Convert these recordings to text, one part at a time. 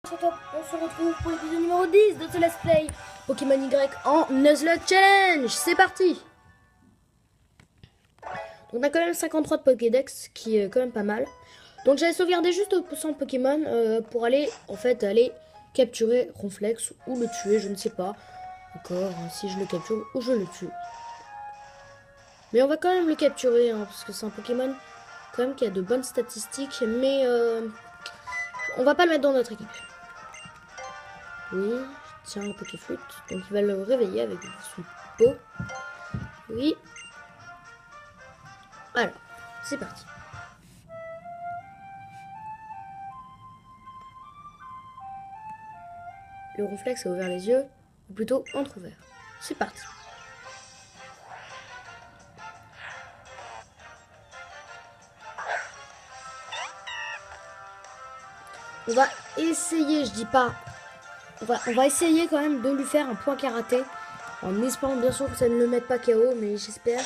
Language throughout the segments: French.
On se retrouve pour l'épisode numéro 10 de ce Let's Play Pokémon Y en Nuzlocke Challenge. C'est parti. Donc on a quand même 53 de Pokédex, qui est quand même pas mal. Donc j'avais sauvegardé juste 100 Pokémon pour aller capturer Ronflex ou le tuer, je ne sais pas encore si je le capture ou je le tue. Mais on va quand même le capturer parce que c'est un Pokémon quand même qui a de bonnes statistiques, mais on va pas le mettre dans notre équipe. Oui, tiens le Pokéflute. Donc il va le réveiller avec son pot. Oui. Alors, c'est parti. Le Ronflex a ouvert les yeux, ou plutôt entrouvert. C'est parti. On va essayer, je dis pas. On va essayer quand même de lui faire un point karaté. En espérant bien sûr que ça ne le mette pas KO, mais j'espère.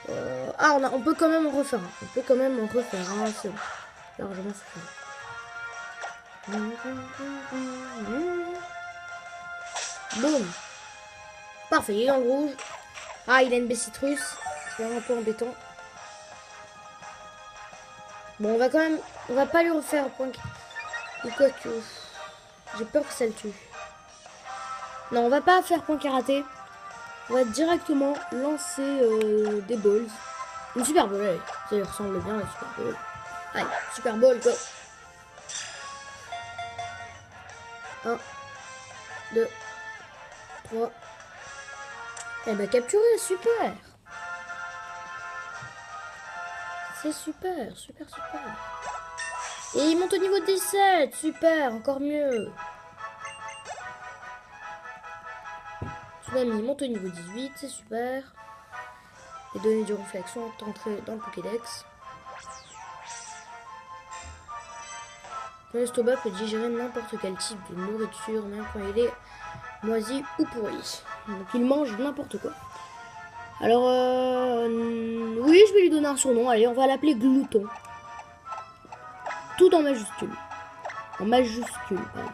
On peut quand même en refaire un. On peut quand même en refaire un. C'est bon. Largement suffisant. Boum. Parfait, il est dans le rouge. Ah, il a une Bessitrus. C'est un peu embêtant. Bon, on va pas lui refaire un point. Ou quoi que. J'ai peur que ça le tue. Non, on va pas faire point karaté. On va directement lancer des balls. Une super ball, allez. Ça lui ressemble bien, la super ball. Allez, super ball, go. 1, 2, 3. Elle m'a capturé, super. C'est super, super, super. Et il monte au niveau 17, super, encore mieux. Tsunami monte au niveau 18, c'est super. Les données du Ronflex sont entrées dans le Pokédex. Ton estomac peut digérer n'importe quel type de nourriture, même quand il est moisi ou pourri. Donc il mange n'importe quoi. Alors, oui, je vais lui donner un surnom. Allez, on va l'appeler Glouton. Tout en majuscule. En majuscule, pardon.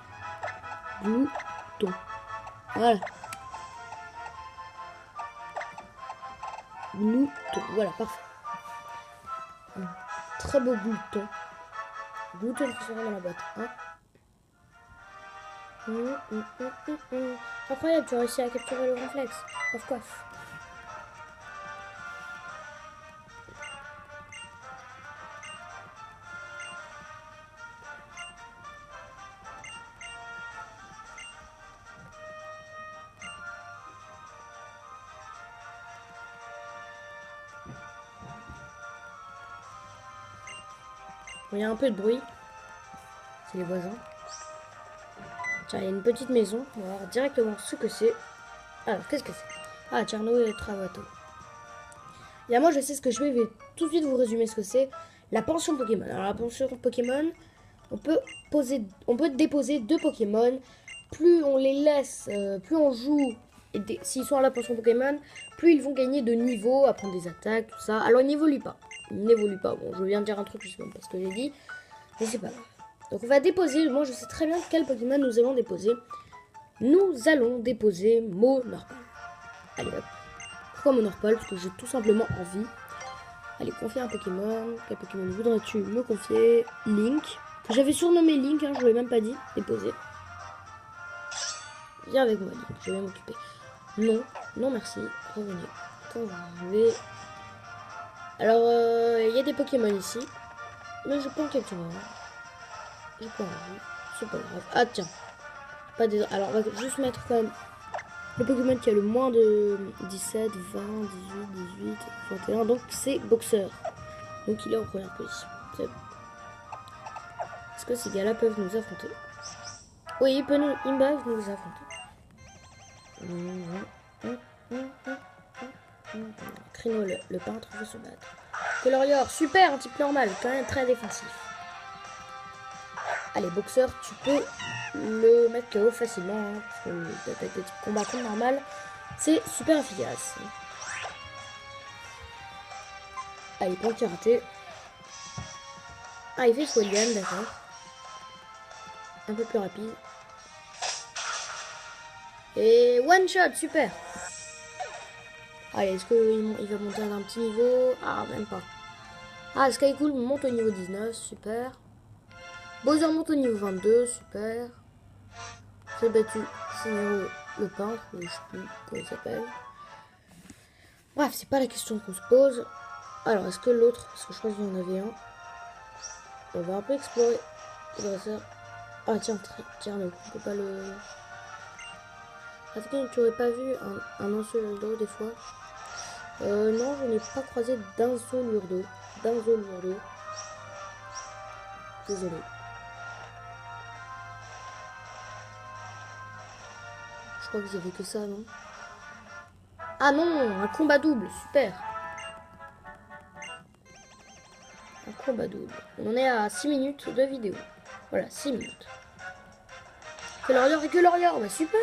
Glouton. Voilà. Glouton. Voilà, parfait. Un très beau Glouton. Glouton qui sera dans la boîte. Hein. Incroyable, tu as réussi à capturer le Ronflex. Coif, coif. Il y a un peu de bruit. C'est les voisins. Tiens, il y a une petite maison. On va voir directement ce que c'est. Alors, qu'est-ce que c'est? Ah, Tcherno et Travato. Et là, moi, je sais ce que je vais tout de suite vous résumer ce que c'est. La pension Pokémon. Alors, la pension Pokémon, on peut déposer 2 Pokémon. Plus on les laisse, plus on joue, et s'ils sont à la pension Pokémon, plus ils vont gagner de niveau, apprendre des attaques, tout ça. Alors, ils n'évoluent pas. Ils n'évoluent pas. Bon, je viens de dire un truc, je sais même pas ce que j'ai dit. Mais c'est pas grave. Donc, on va déposer. Moi, je sais très bien quel Pokémon nous allons déposer. Nous allons déposer Monorpal. Allez, hop. Pourquoi Monorpal? Parce que j'ai tout simplement envie. Allez, confier un Pokémon. Quel Pokémon voudrais-tu me confier? Link. Que j'avais surnommé Link, hein, je ne l'ai même pas dit. Déposer. Viens avec moi, Link. Je vais m'occuper. Non. Non, merci. Revenez. Quand je vais... Alors, il y a des Pokémon ici. Mais je peux en capturer un. J'ai pas envie. C'est pas grave. Ah, tiens. Pas des... Alors, on va juste mettre quand même le Pokémon qui a le moins de 17, 20, 18, 18, 21. Donc, c'est Boxeur. Donc, il est en première position. C'est bon. Est-ce que ces gars-là peuvent nous affronter? Oui, ils peuvent nous affronter. Crino, le peintre, veut se battre. Colorior, super, un type normal, quand même très défensif. Allez, Boxeur, tu peux le mettre KO facilement, hein, parce que avec le type combattant normal, c'est super efficace. Allez, point karaté. Ah, il fait Swalian, d'accord. un peu plus rapide. Et one shot, super. Allez, est-ce qu'il va monter à un petit niveau? Ah, même pas. Ah, Skycool monte au niveau 19, super. Bowser monte au niveau 22, super. J'ai battu Seigneur le peintre, ou je sais plus comment il s'appelle. Bref, c'est pas la question qu'on se pose. Alors, est-ce que l'autre, parce que je crois qu'il y en avait un. On va un peu explorer le dresseur. Ah tiens, tiens, on peut pas le... Est-ce que tu aurais pas vu un Ansolurdo des fois? Non, je n'ai pas croisé d'Ansolurdo. Désolé. Je crois que j'avais que ça, non? Ah non, un combat double, super. Un combat double. On en est à 6 minutes de vidéo. Voilà, 6 minutes. Que l'Orior, bah super.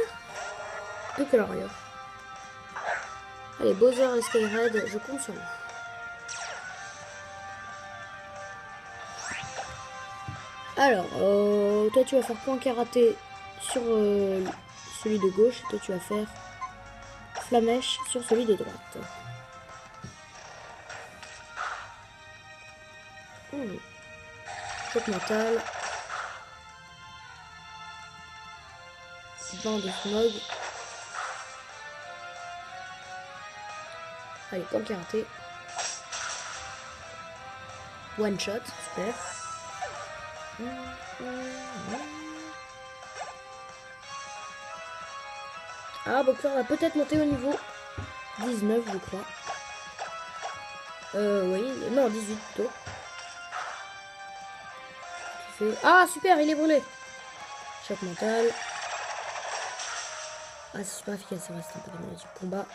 Que l'Orior. Allez, Bowser et Skyred, je compte sur vous. Alors, toi tu vas faire point karaté sur celui de gauche, et toi tu vas faire flamèche sur celui de droite. Choc mental. Bain de smog. Allez, point karaté. One shot, super. Ah, Boxer va peut-être monter au niveau 19, je crois. Oui, non, 18 plutôt. Ah, super, il est brûlé. Choc mental. Ah, c'est super efficace, ça reste un peu comme du combat.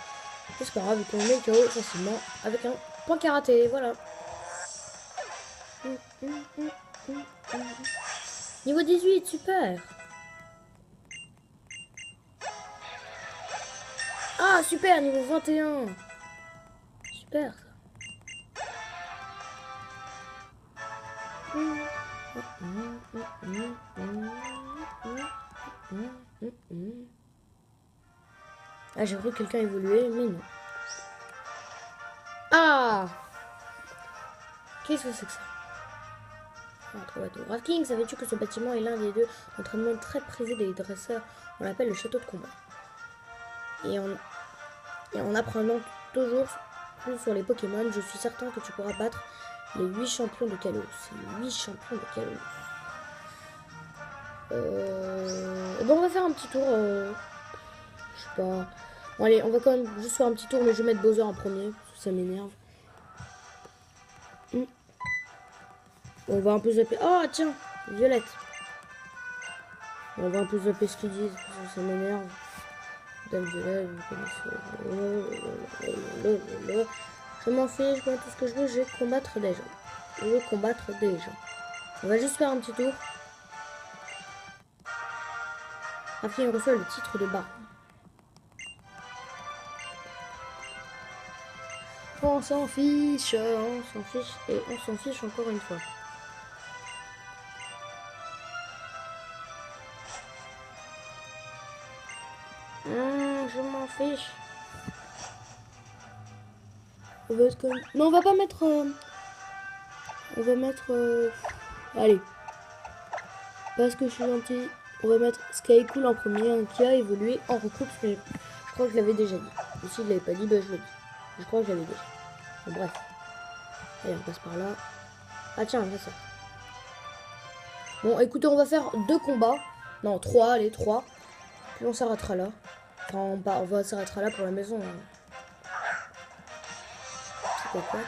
C'est pas grave, vu qu'on met le KO facilement avec un point karaté, voilà. Niveau 18, super. Ah, super, niveau 21. Super, ça. Ah, j'ai cru que quelqu'un évoluait, mais non. Ah! Qu'est-ce que c'est que ça? Entre bateaux. Rafking, savais-tu que ce bâtiment est l'un des deux entraînements très prisés des dresseurs? On l'appelle le château de combat. Et en apprenant toujours plus sur les Pokémon, je suis certain que tu pourras battre les 8 champions de Kalos. Les 8 champions de Kalos. Bon, on va faire un petit tour. Je sais pas. Bon, allez, on va quand même juste faire un petit tour, mais je vais mettre Bowser en premier, parce que ça m'énerve. On va un peu zapper. Oh, tiens, Violette. On va un peu zapper ce qu'ils disent, parce que ça m'énerve. Dame Violette, vous connaissez. Je m'en fiche, moi, tout ce que je veux, je vais combattre des gens. Je veux combattre des gens. On va juste faire un petit tour. Après, il reçoit le titre de baron. On s'en fiche, et on s'en fiche encore une fois. Je m'en fiche. On va être comme... Non, on va pas mettre... On va mettre... Allez. Parce que je suis gentil. On va mettre Skycool en premier, qui a évolué en recrute. Mais je crois que je l'avais déjà dit. Et si je l'avais pas dit, bah je le dis. Je crois que je l'avais dit. Bon, bref. Allez, on passe par là. Ah tiens, on va ça. Bon, écoutez, on va faire 2 combats. Non, 3, allez, 3. Puis on s'arrêtera là. Enfin, on va s'arrêtera là pour la maison. C'est quoi?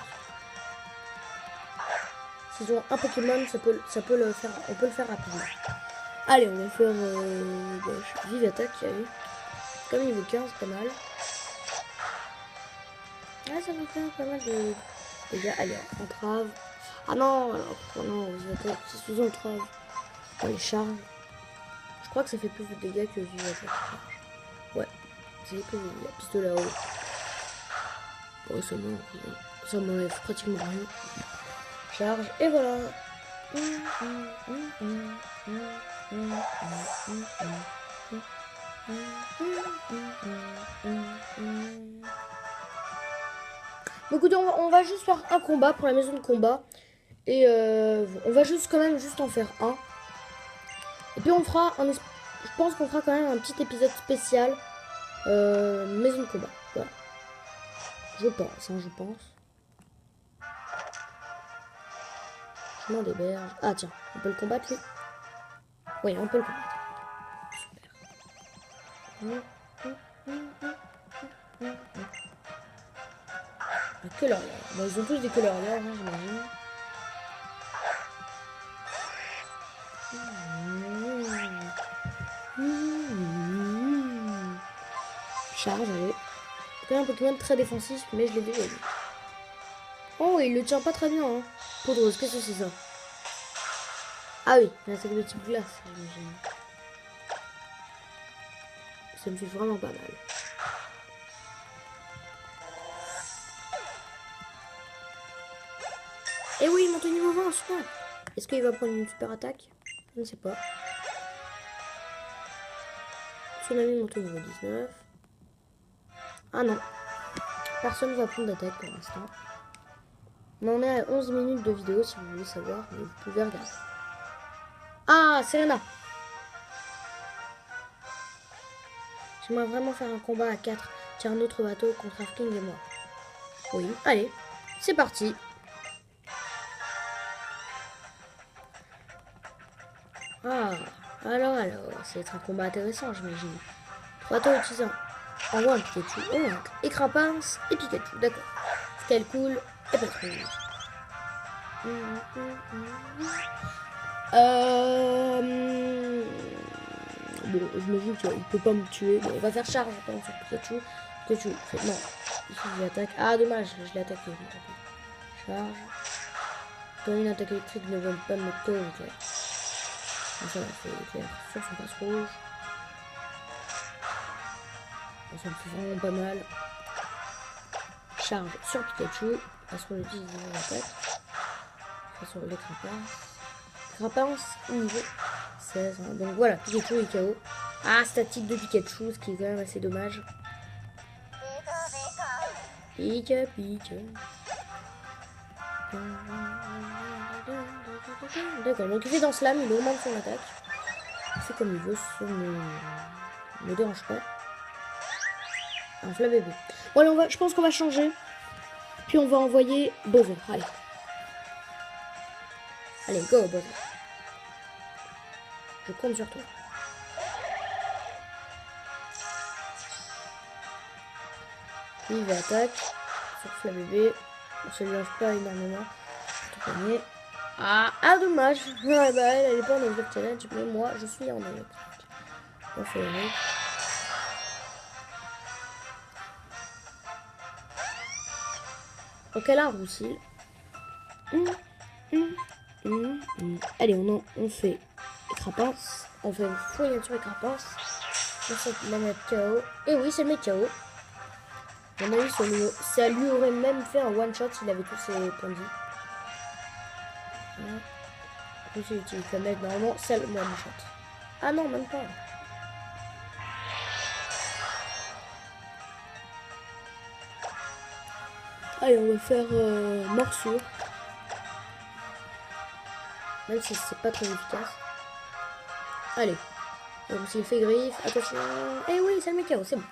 S'ils ont un Pokémon, ça peut le faire. On peut le faire rapidement. Allez, on va faire vive attaque, allez. Comme niveau 15, pas mal. Ah, ça va faire pas mal de dégâts. Allez, entrave. Ah non, alors, oh non, vive attaque, c'est sous entrave. Allez, charge. Je crois que ça fait plus de dégâts que vive attaque. Ouais, c'est que la pistolet à eau. Bon, ça m'enlève pratiquement rien. Charge, et voilà. Bon, écoutez, on va juste faire un combat pour la maison de combat. Et on va juste quand même juste en faire un. Et puis on fera je pense qu'on fera quand même un petit épisode spécial maison de combat. Voilà. Je pense, hein, je pense. Chemin des berges. Ah tiens, on peut le combattre lui. Oui, on peut le combattre. Super. Que leur bon, ils ont tous des couleurs hein, j'imagine. Charge, allez. C'est un Pokémon très défensif, mais je l'ai déjà vu. Oh, il le tient pas très bien, hein. Poudreuse, qu'est-ce que c'est ça? Ah oui, c'est le type glace, j'imagine. Ça me fait vraiment pas mal. Et oui, il monte au niveau 20, super. Est-ce qu'il va prendre une super attaque? Je ne sais pas. Tsunami monte au niveau 19. Ah non. Personne ne va prendre d'attaque pour l'instant. On en est à 11 minutes de vidéo si vous voulez savoir, mais vous pouvez regarder. Ah, Serena. J'aimerais vraiment faire un combat à 4. Tiens, un autre bateau contre King et moi. Oui, allez, c'est parti. Ah, alors, ça va être un combat intéressant, j'imagine. 3 bateaux utilisant en voie un Pikachu, et Crapince et Pikachu, d'accord. Scale cool et patrouille. Bon, j'imagine qu'il peut pas me tuer. Bon, on va faire charge quand même sur Pikachu. Pikachu, non, il faut que je l'attaque. Ah, dommage, je l'ai attaqué. Charge. Quand une attaque électrique ne veut pas me causer. Ça va faire éclair sur son passe rouge. Ça me fait vraiment pas mal. Charge sur Pikachu. Passe rouge utilise l'attaque. Sur les Crapince. Crapince niveau 16. Hein. Donc voilà, Pikachu est KO. Ah, statique de Pikachu, ce qui est quand même assez dommage. Pika. D'accord, donc il fait dans Slam, il augmente son attaque. Il fait comme il veut, ça ne me dérange pas. Un Fla bébé. Bon, allez, je pense qu'on va changer. Puis on va envoyer Bowser. Allez. Allez, go, Bowser. Je compte sur toi. Il va attaque sur Fla bébé. Ça lui lance pas énormément. Ah, dommage. Ouais, bah, elle est pas en Overwatch Challenge, mais moi, je suis en Overwatch. On fait une autre. Donc elle a un roussil. Allez, on fait Crapince. On fait une fourniture et Crapince. On fait la mettre KO. Et oui, c'est le met KO. À mon avis, ça lui aurait même fait un one shot s'il avait tous ses points de vie. J'ai utilisé la mettre normalement, c'est le one shot. Ah non, même pas. Allez, on va faire morsure. Même si c'est pas très efficace. Allez. Donc s'il fait griffe, attention. Eh oui, ça le met KO, c'est bon.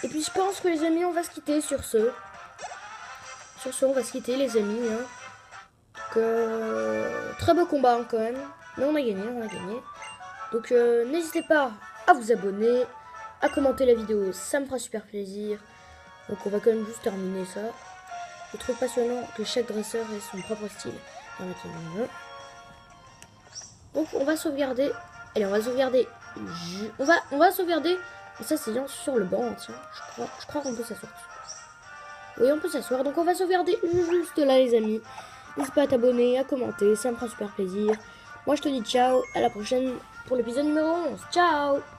Et puis je pense que les amis, on va se quitter sur ce. Sur ce, on va se quitter les amis. Hein. Donc, très beau combat hein, quand même. Mais on a gagné, Donc n'hésitez pas à vous abonner, à commenter la vidéo, ça me fera super plaisir. Donc on va quand même juste terminer ça. Je trouve passionnant que chaque dresseur ait son propre style. Donc on va sauvegarder. Allez, on va sauvegarder. On va sauvegarder en s'asseyant sur le banc. Tiens, je crois qu'on peut s'asseoir. Oui, on peut s'asseoir. Donc on va sauvegarder juste là les amis. N'hésite pas à t'abonner, à commenter, ça me fera super plaisir. Moi je te dis ciao, à la prochaine pour l'épisode numéro 11. Ciao!